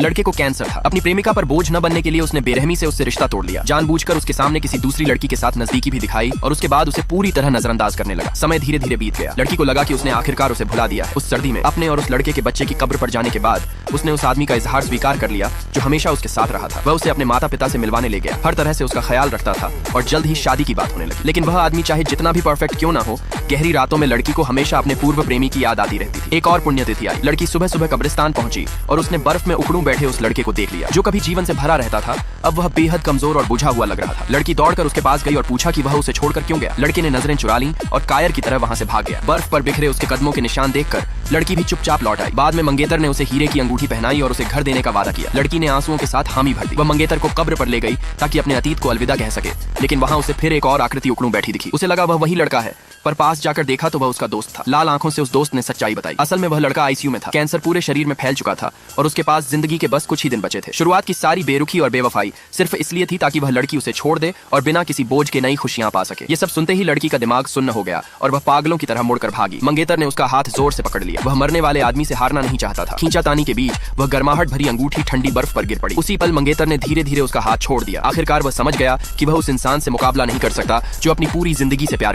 लड़के को कैंसर था। अपनी प्रेमिका पर बोझ न बनने के लिए उसने बेरहमी से उससे रिश्ता तोड़ लिया। जानबूझकर उसके सामने किसी दूसरी लड़की के साथ नजदीकी भी दिखाई और उसके बाद उसे पूरी तरह नजरअंदाज करने लगा। समय धीरे धीरे बीत गया। लड़की को लगा कि उसने आखिरकार उसे भुला दिया। उस सर्दी में अपने और उस लड़के के बच्चे की कब्र पर जाने के बाद उसने उस आदमी का इजहार स्वीकार कर लिया जो हमेशा उसके साथ रहा था। वह उसे अपने माता पिता से मिलवाने ले गया, हर तरह से उसका ख्याल रखता था और जल्द ही शादी की बात होने लगी। लेकिन वह आदमी चाहे जितना भी परफेक्ट क्यों ना हो, गहरी रातों में लड़की को हमेशा अपने पूर्व प्रेमी की याद आती रहती थी। एक और पुण्यतिथि आई। लड़की सुबह सुबह कब्रिस्तान पहुंची और उसने बर्फ में उखड़ू बैठे उस लड़के को देख लिया जो कभी जीवन से भरा रहता था। अब वह बेहद कमजोर और बुझा हुआ लग रहा था। लड़की दौड़कर उसके पास गई और पूछा कि वह उसे छोड़कर क्यों गया। लड़के ने नजरें चुरा लीं और कायर की तरह वहां से भाग गया। बर्फ पर बिखरे उसके कदमों के निशान देखकर लड़की भी चुपचाप लौट आई। बाद में मंगेतर ने उसे हीरे की अंगूठी पहनाई और उसे घर देने का वादा किया। लड़की ने आंसुओं के साथ हामी भर दी। वह मंगेतर को कब्र पर ले गई ताकि अपने अतीत को अलविदा कह सके, लेकिन वहां उसे फिर एक और आकृति उखड़ू बैठी दिखी। उसे लगा वह वही लड़का है, पर पास जाकर देखा तो वह उसका दोस्त था। लाल आंखों से उस दोस्त ने सच्चाई बताई। असल में वह लड़का आईसीयू में था। कैंसर पूरे शरीर में फैल चुका था और उसके पास जिंदगी के बस कुछ ही दिन बचे थे। शुरुआत की सारी बेरुखी और बेवफाई सिर्फ इसलिए थी ताकि वह लड़की उसे छोड़ दे और बिना किसी बोझ के नई खुशियां पा सके। ये सब सुनते ही लड़की का दिमाग सुन्न हो गया और वह पागलों की तरह मुड़कर भागी। मंगेतर ने उसका हाथ जोर से पकड़ लिया। वह मरने वाले आदमी से हारना नहीं चाहता था। खींचातानी के बीच वह गर्माहट भरी अंगूठी ठंडी बर्फ पर गिर पड़ी। उसी पल मंगेतर ने धीरे धीरे उसका हाथ छोड़ दिया। आखिरकार वह समझ गया कि वह उस इंसान से मुकाबला नहीं कर सकता जो अपनी पूरी जिंदगी से प्यार